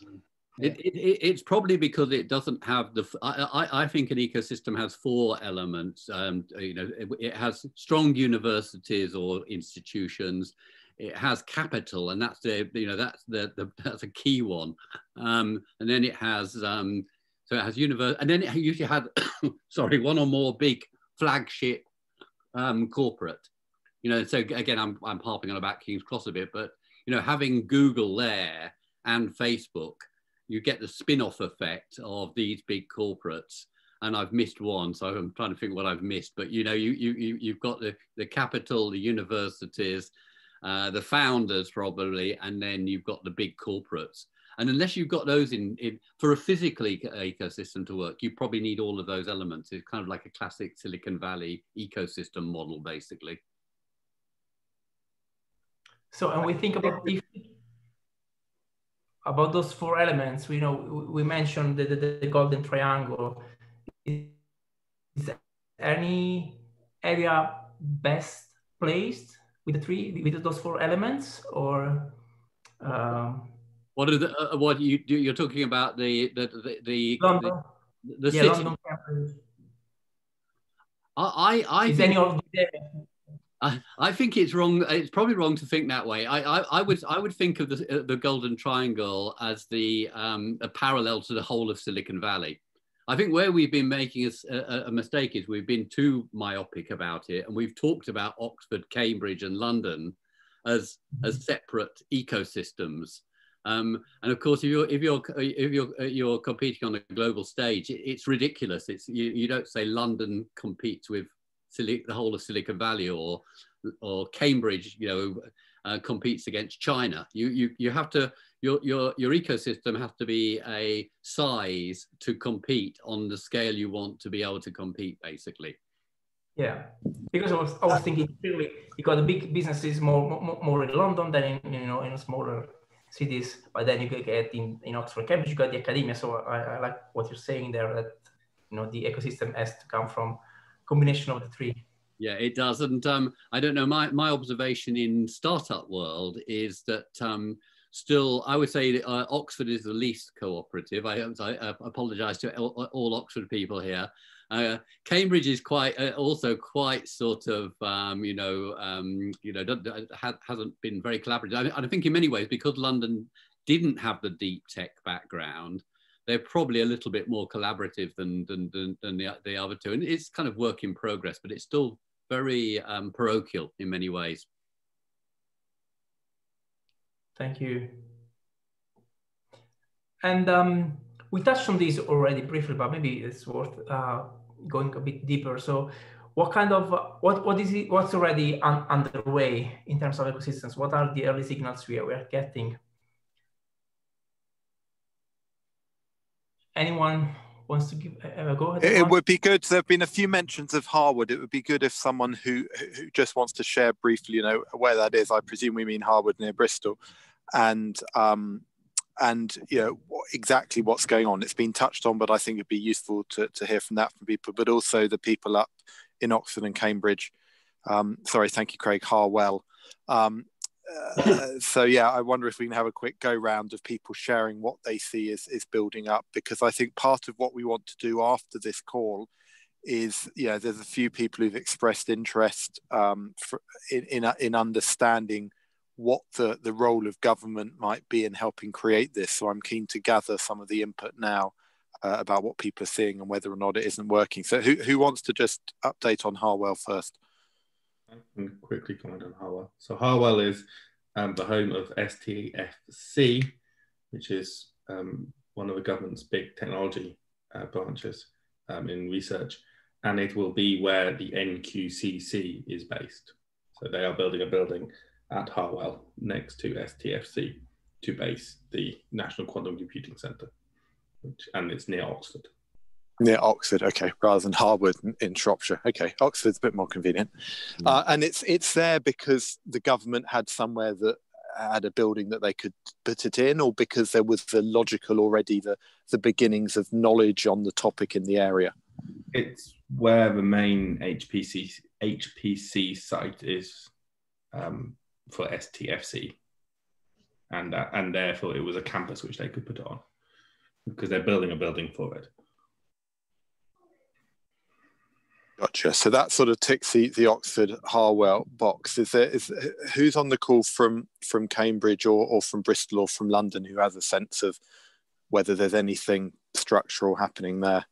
Speaker 12: It's probably because it doesn't have the. I think an ecosystem has 4 elements. It has strong universities or institutions. It has capital, and that's that's a key one. And then it has so it has university, and then it usually had one or more big flagship corporate. So again, I'm harping on about King's Cross a bit, but having Google there and Facebook, you get the spin-off effect of these big corporates. And I've missed one, so I'm trying to think what I've missed. But you've got the capital, the universities, the founders probably, and then you've got the big corporates. And unless you've got those in for a physical ecosystem to work, you probably need all of those elements. It's kind of like a classic Silicon Valley ecosystem model, basically.
Speaker 1: So, and we think about those 4 elements. We mentioned the golden triangle. Is any area best placed with those 4 elements, or
Speaker 12: What are the what you're talking about
Speaker 1: London.
Speaker 12: the
Speaker 1: Yeah,
Speaker 12: city?
Speaker 1: London campus.
Speaker 12: I
Speaker 1: Is
Speaker 12: think
Speaker 1: any of the
Speaker 12: I think it's wrong. It's probably wrong to think that way. I would think of the Golden Triangle as a parallel to the whole of Silicon Valley. I think where we've been making a mistake is we've been too myopic about it, and we've talked about Oxford, Cambridge, and London as separate ecosystems. And of course, if you're competing on a global stage, it's ridiculous. You don't say London competes with the whole of Silicon Valley, or Cambridge, competes against China. You have to your ecosystem has to be a size to compete on the scale you want to be able to compete, basically. Yeah,
Speaker 1: because I was thinking really you got the big businesses more in London than in smaller cities, but then you could get in Oxford, Cambridge, you got the academia. So I like what you're saying there, that the ecosystem has to come from combination of the three.
Speaker 12: Yeah, it does. And I don't know, my observation in startup world is that still, I would say Oxford is the least cooperative. I apologize to all Oxford people here. Cambridge is also quite sort of, hasn't been very collaborative. I think in many ways, because London didn't have the deep tech background, they're probably a little bit more collaborative than the other two. And it's kind of work in progress, but it's still very parochial in many ways.
Speaker 1: Thank you. And we touched on this already briefly, but maybe it's worth going a bit deeper. So what kind of, what's already underway in terms of ecosystems? What are the early signals we are getting? Anyone wants to give a go ahead?
Speaker 5: It would be good. There have been a few mentions of Harwood. It would be good if someone who just wants to share briefly, where that is. I presume we mean Harwood near Bristol, and exactly what's going on. It's been touched on, but I think it'd be useful to hear from people, but also the people up in Oxford and Cambridge. Sorry, thank you, Craig. Harwell. So yeah, I wonder if we can have a quick go round of people sharing what they see is building up, because I think part of what we want to do after this call is, there's a few people who've expressed interest in understanding what the role of government might be in helping create this. So I'm keen to gather some of the input now about what people are seeing and whether or not it isn't working. So who wants to just update on Harwell first?
Speaker 4: I can quickly comment on Harwell. So Harwell is the home of STFC, which is one of the government's big technology branches in research, and it will be where the NQCC is based. So they are building a building at Harwell next to STFC to base the National Quantum Computing Centre, and it's near Oxford.
Speaker 5: Near Oxford, okay, rather than Harwood in Shropshire. Okay, Oxford's a bit more convenient. And it's there because the government had somewhere that had a building that they could put it in, or because there was the logical already, the beginnings of knowledge on the topic in the area?
Speaker 4: It's where the main HPC site is for STFC. And therefore it was a campus which they could put it on, because they're building a building for it.
Speaker 5: Gotcha. So that sort of ticks the Oxford Harwell box. Is who's on the call from Cambridge or from Bristol or from London who has a sense of whether there's anything structural happening there?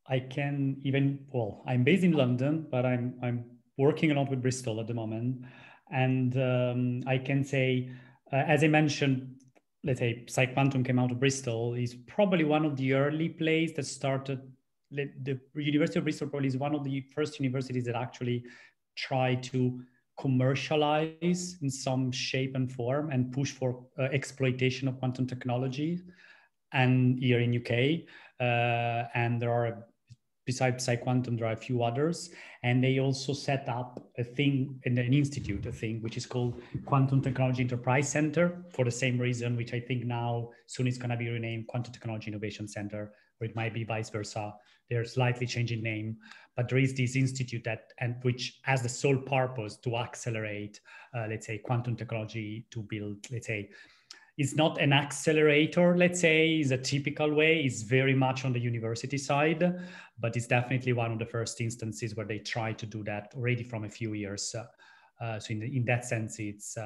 Speaker 7: I can even, well, I'm based in London, but I'm working a lot with Bristol at the moment, and I can say, as I mentioned, let's say PsyQuantum came out of Bristol, is probably one of the early places that started. The University of Bristol probably is one of the first universities that actually try to commercialize in some shape and form and push for exploitation of quantum technology. And here in UK, and there are, besides PsyQuantum, there are a few others, and they also set up a thing in an institute, which is called Quantum Technology Enterprise Center, for the same reason, which I think now soon is going to be renamed Quantum Technology Innovation Center, or it might be vice versa. They're slightly changing name, but there is this institute which has the sole purpose to accelerate, let's say, quantum technology to build, let's say, it's not an accelerator, let's say, is a typical way. It's very much on the university side, but it's definitely one of the first instances where they try to do that already from a few years. So in that sense, it's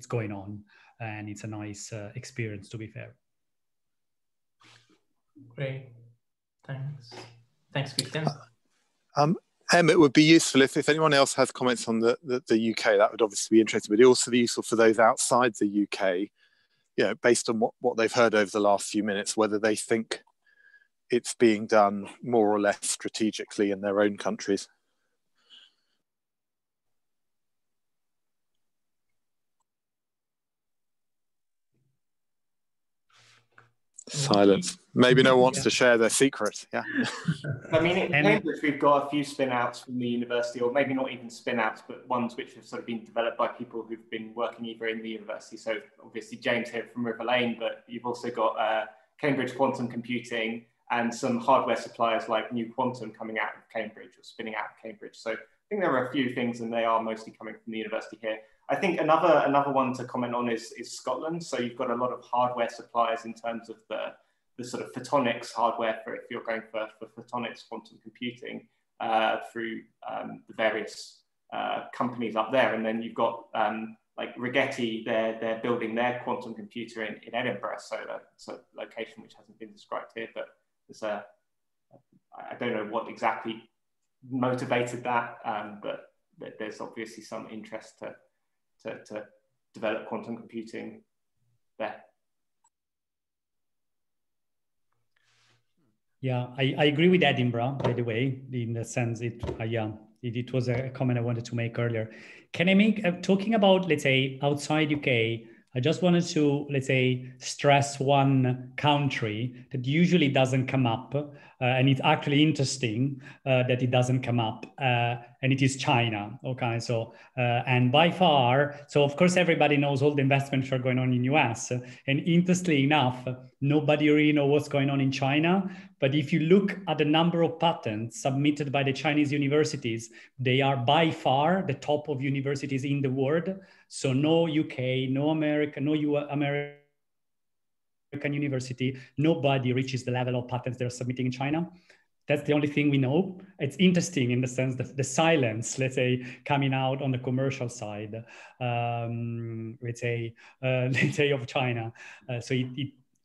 Speaker 7: going on, and it's a nice experience, to be fair.
Speaker 1: Great, thanks, Christian.
Speaker 5: Em, it would be useful if anyone else has comments on the UK, that would obviously be interesting, but it would also be useful for those outside the UK, you know, based on what they've heard over the last few minutes, whether they think it's being done more or less strategically in their own countries. Silence. Maybe no one wants to share their secret. Yeah.
Speaker 2: I mean, in Cambridge, we've got a few spin-outs from the university, or maybe not even spin-outs, but ones which have sort of been developed by people who've been working either in the university. So obviously James here from River Lane, but you've also got Cambridge Quantum Computing and some hardware suppliers like New Quantum coming out of Cambridge or spinning out of Cambridge. So I think there are a few things, and they are mostly coming from the university here. I think another one to comment on is Scotland. So you've got a lot of hardware suppliers in terms of the sort of photonics hardware for if you're going for photonics quantum computing through the various companies up there. And then you've got like Rigby, they're building their quantum computer in Edinburgh. So it's a location which hasn't been described here, but there's I don't know what exactly motivated that, but there's obviously some interest to develop quantum computing there.
Speaker 7: Yeah, I agree with Edinburgh, by the way, in the sense it was a comment I wanted to make earlier. Can I make, talking about, let's say, outside UK, I just wanted to, let's say, stress one country that usually doesn't come up, and it's actually interesting that it doesn't come up, and it is China. Okay, so and by far, so of course everybody knows all the investments that are going on in US, and interestingly enough, nobody really knows what's going on in China. But if you look at the number of patents submitted by the Chinese universities, they are by far the top of universities in the world. So no UK, no America, no American university, nobody reaches the level of patents they're submitting in China. That's the only thing we know. It's interesting in the sense that the silence, let's say, coming out on the commercial side, let's say of China. So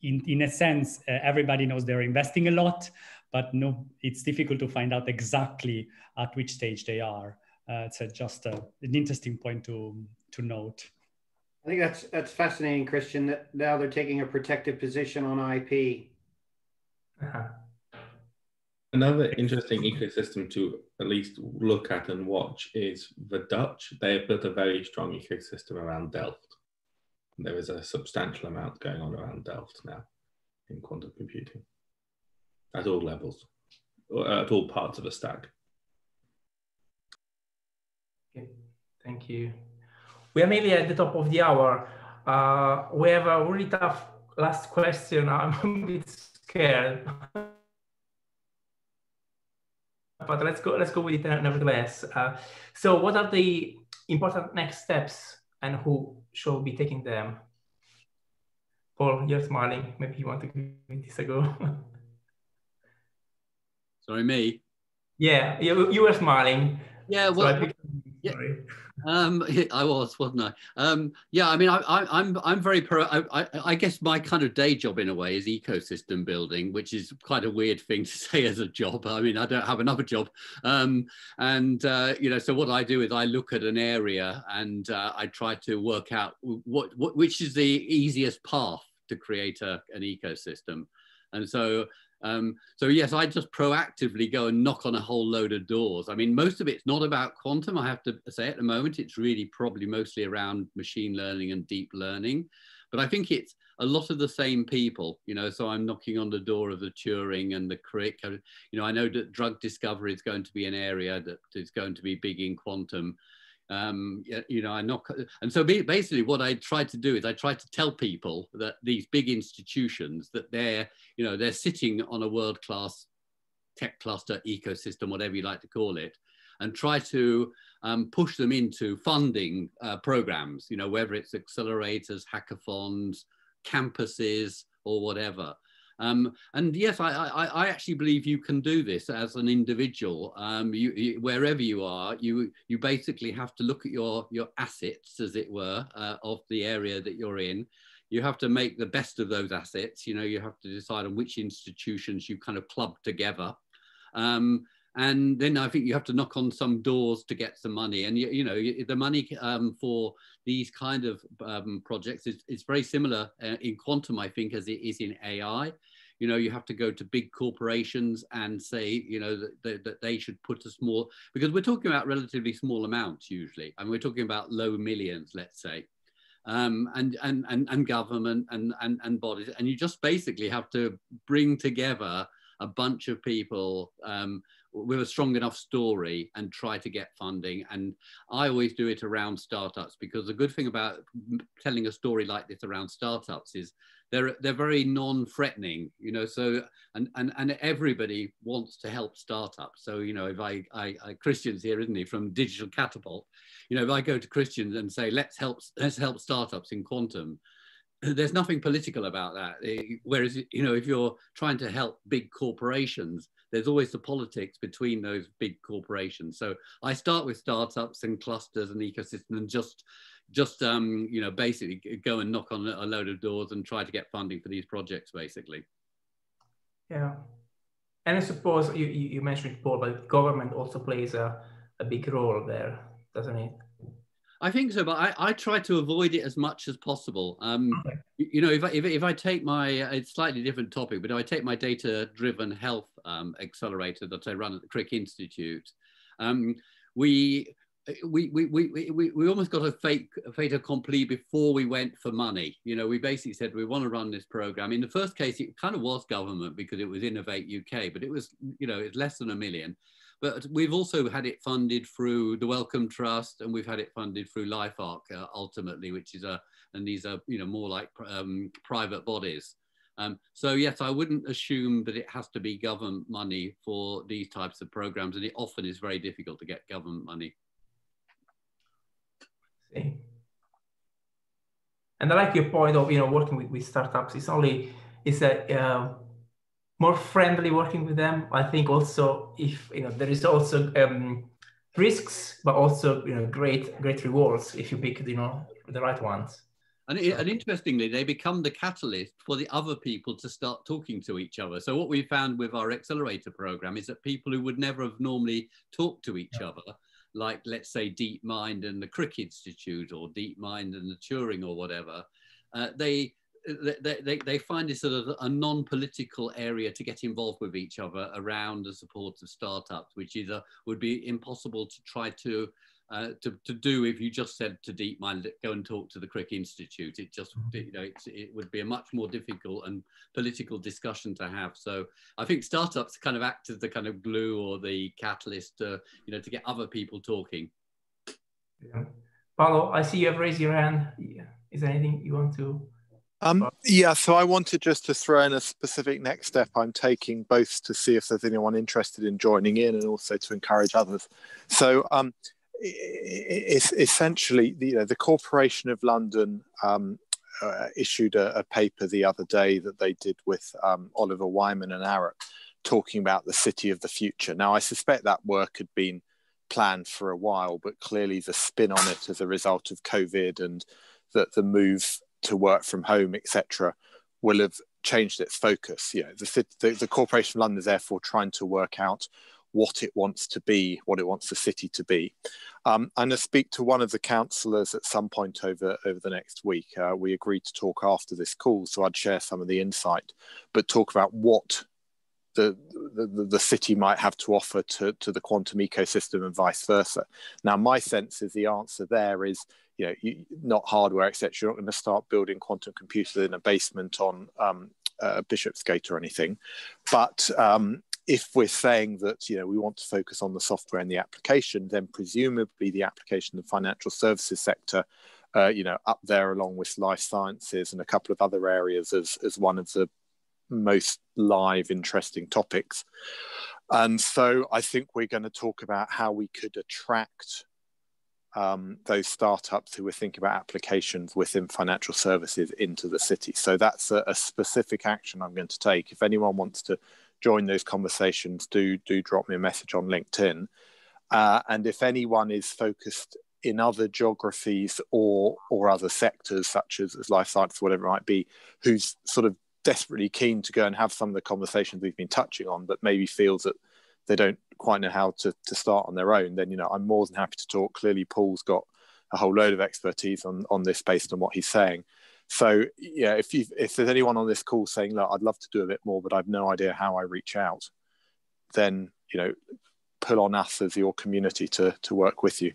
Speaker 7: in a sense, everybody knows they're investing a lot, but no, it's difficult to find out exactly at which stage they are. It's just an interesting point to note.
Speaker 3: I think that's fascinating, Christian, that now they're taking a protective position on IP.
Speaker 4: Another interesting ecosystem to at least look at and watch is the Dutch. They have built a very strong ecosystem around Delft. There is a substantial amount going on around Delft now in quantum computing at all levels, or at all parts of the stack.
Speaker 1: Okay, thank you. We are maybe at the top of the hour. We have a really tough last question. I'm a bit scared, but let's go with it nevertheless. So what are the important next steps, and who should be taking them? Paul, you're smiling. Maybe you want to give this a go.
Speaker 12: Sorry, me?
Speaker 1: Yeah, you were smiling.
Speaker 12: Yeah, well,
Speaker 1: so
Speaker 12: yeah. I was, wasn't I? Yeah, I mean, I'm very pro. I guess my kind of day job in a way is ecosystem building, which is quite a weird thing to say as a job. I mean, I don't have another job, you know. So what I do is I look at an area and I try to work out which is the easiest path to create an ecosystem, and so. So yes, I just proactively go and knock on a whole load of doors. I mean, most of it's not about quantum, I have to say at the moment. It's really probably mostly around machine learning and deep learning. But I think it's a lot of the same people, you know, so I'm knocking on the door of the Turing and the Crick. You know, I know that drug discovery is going to be an area that is going to be big in quantum. You know, I knock, and so basically what I tried to do is I tried to tell people that these big institutions, that they're, you know, they're sitting on a world-class tech cluster ecosystem, whatever you like to call it, and try to push them into funding programs, you know, whether it's accelerators, hackathons, campuses, or whatever. And yes, I actually believe you can do this as an individual. Wherever you are, you basically have to look at your assets, as it were, of the area that you're in. You have to make the best of those assets. You know, you have to decide on which institutions you kind of club together. And then I think you have to knock on some doors to get some money. And, you know, the money for these kind of projects is very similar in quantum, I think, as it is in AI. You know, you have to go to big corporations and say, you know, that they should put a small, because we're talking about relatively small amounts usually. And we're talking about low millions, let's say. And government and bodies. And you just basically have to bring together a bunch of people with a strong enough story and try to get funding. And I always do it around startups, because the good thing about telling a story like this around startups is they're very non-threatening, you know, so, and everybody wants to help startups. So, you know, if Christian's here, isn't he, from Digital Catapult, you know, if I go to Christian and say, let's help startups in quantum, there's nothing political about that. Whereas, you know, if you're trying to help big corporations, there's always the politics between those big corporations. So I start with startups and clusters and ecosystems, and just you know, basically go and knock on a load of doors and try to get funding for these projects, basically.
Speaker 1: Yeah, and I suppose you mentioned it, Paul, but government also plays a big role there, doesn't it?
Speaker 12: I think so, but I try to avoid it as much as possible.
Speaker 1: Okay.
Speaker 12: You know, if I take my, it's a slightly different topic, but if I take my data-driven health accelerator that I run at the Crick Institute, we almost got a fait accompli before we went for money. You know, we basically said we want to run this program. In the first case, it kind of was government because it was Innovate UK, but it was, you know, it's less than $1 million. But we've also had it funded through the Wellcome Trust, and we've had it funded through LifeArc ultimately, which is and these are, you know, more like private bodies. So yes, I wouldn't assume that it has to be government money for these types of programs, and it often is very difficult to get government money.
Speaker 1: And I like your point of, you know, working with startups. It's a more friendly working with them. I think also, if you know, there is also risks, but also, you know, great rewards if you pick, you know, the right ones.
Speaker 12: And interestingly, they become the catalyst for the other people to start talking to each other. So what we found with our accelerator program is that people who would never have normally talked to each other, like let's say DeepMind and the Crick Institute, or DeepMind and the Turing, or whatever, they find this sort of a non-political area to get involved with each other around the support of startups, which would be impossible to try to do if you just said to DeepMind, go and talk to the Crick Institute. It just, you know, it would be a much more difficult and political discussion to have. So I think startups kind of act as the kind of glue or the catalyst, you know, to get other people talking.
Speaker 1: Yeah. Paolo, I see you have raised your hand. Yeah. Is there anything you want to?
Speaker 5: Yeah, so I wanted just to throw in a specific next step I'm taking, both to see if there's anyone interested in joining in and also to encourage others. So it's essentially, you know, the Corporation of London issued a paper the other day that they did with Oliver Wyman and Arup, talking about the city of the future. Now, I suspect that work had been planned for a while, but clearly the spin on it as a result of COVID and the move to work from home, etc., will have changed its focus. You know, the Corporation of London is therefore trying to work out what it wants to be, what it wants the city to be. I'm going to speak to one of the councillors at some point over the next week. We agreed to talk after this call, so I'd share some of the insight, but talk about what the city might have to offer to the quantum ecosystem and vice versa. Now, my sense is the answer there is, you know, not hardware, etc. You're not going to start building quantum computers in a basement on Bishopsgate or anything, but if we're saying that, you know, we want to focus on the software and the application, then presumably the application and financial services sector, you know, up there along with life sciences and a couple of other areas as one of the most live, interesting topics. And so I think we're going to talk about how we could attract those startups who are thinking about applications within financial services into the city. So that's a specific action I'm going to take. If anyone wants to join those conversations, do drop me a message on LinkedIn. And if anyone is focused in other geographies or other sectors, such as life science, whatever it might be, who's sort of desperately keen to go and have some of the conversations we've been touching on, but maybe feels that they don't quite know how to start on their own, then, you know, I'm more than happy to talk. Clearly, Paul's got a whole load of expertise on this based on what he's saying. So, yeah, if there's anyone on this call saying, look, I'd love to do a bit more, but I've no idea how I reach out, then, you know, pull on us as your community to work with you.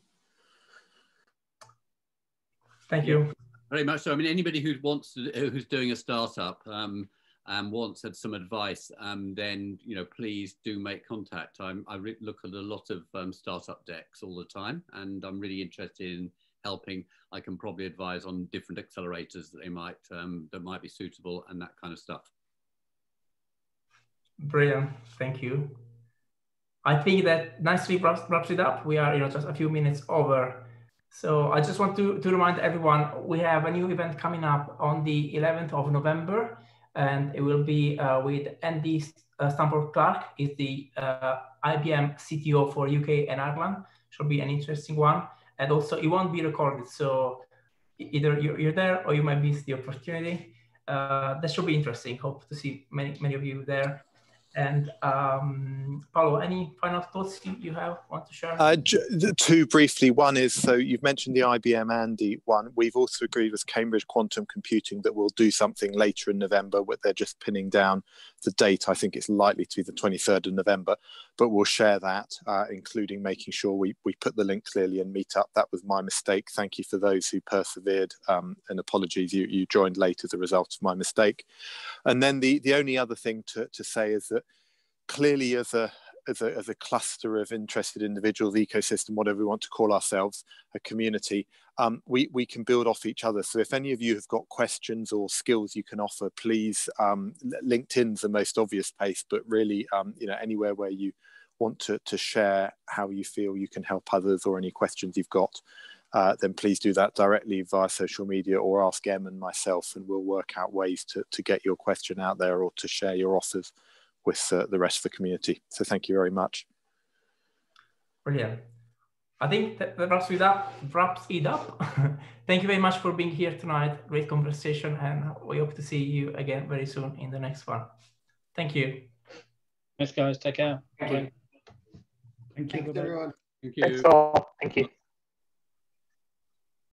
Speaker 1: Thank you.
Speaker 12: Very much so. I mean, anybody who's doing a startup and wants some advice, then, you know, please do make contact. I look at a lot of startup decks all the time, and I'm really interested in helping. I can probably advise on different accelerators that might be suitable and that kind of stuff.
Speaker 1: Brilliant, thank you. I think that nicely wraps it up. We are, you know, just a few minutes over. So I just want to remind everyone, we have a new event coming up on the 11th of November, and it will be with Andy Stamford-Clark, is the IBM CTO for UK and Ireland. Should be an interesting one. And also it won't be recorded, so either you're there or you might miss the opportunity. That should be interesting. Hope to see many of you there. And Paolo, any final thoughts you want to share?
Speaker 5: Two briefly. One is, so you've mentioned the IBM Andy one. We've also agreed with Cambridge Quantum Computing that we'll do something later in November, where they're just pinning down the date. I think it's likely to be the 23rd of November, but we'll share that, including making sure we put the link clearly and meet up. That was my mistake. Thank you for those who persevered, and apologies, you joined late as a result of my mistake. And then the only other thing to say is that clearly as a cluster of interested individuals, ecosystem, whatever we want to call ourselves, a community, we can build off each other. So if any of you have got questions or skills you can offer, please, LinkedIn's the most obvious place, but really, you know, anywhere where you want to share how you feel you can help others or any questions you've got, then please do that directly via social media or ask Em and myself, and we'll work out ways to get your question out there or to share your offers with the rest of the community. So thank you very much.
Speaker 1: Brilliant. I think that wraps it up. Thank you very much for being here tonight. Great conversation, and we hope to see you again very soon in the next one. Thank you.
Speaker 11: Thanks, guys. Take care.
Speaker 3: Thank you.
Speaker 11: Thank you.
Speaker 3: Thanks, everyone.
Speaker 12: Thank you.
Speaker 6: Thanks all. Thank you.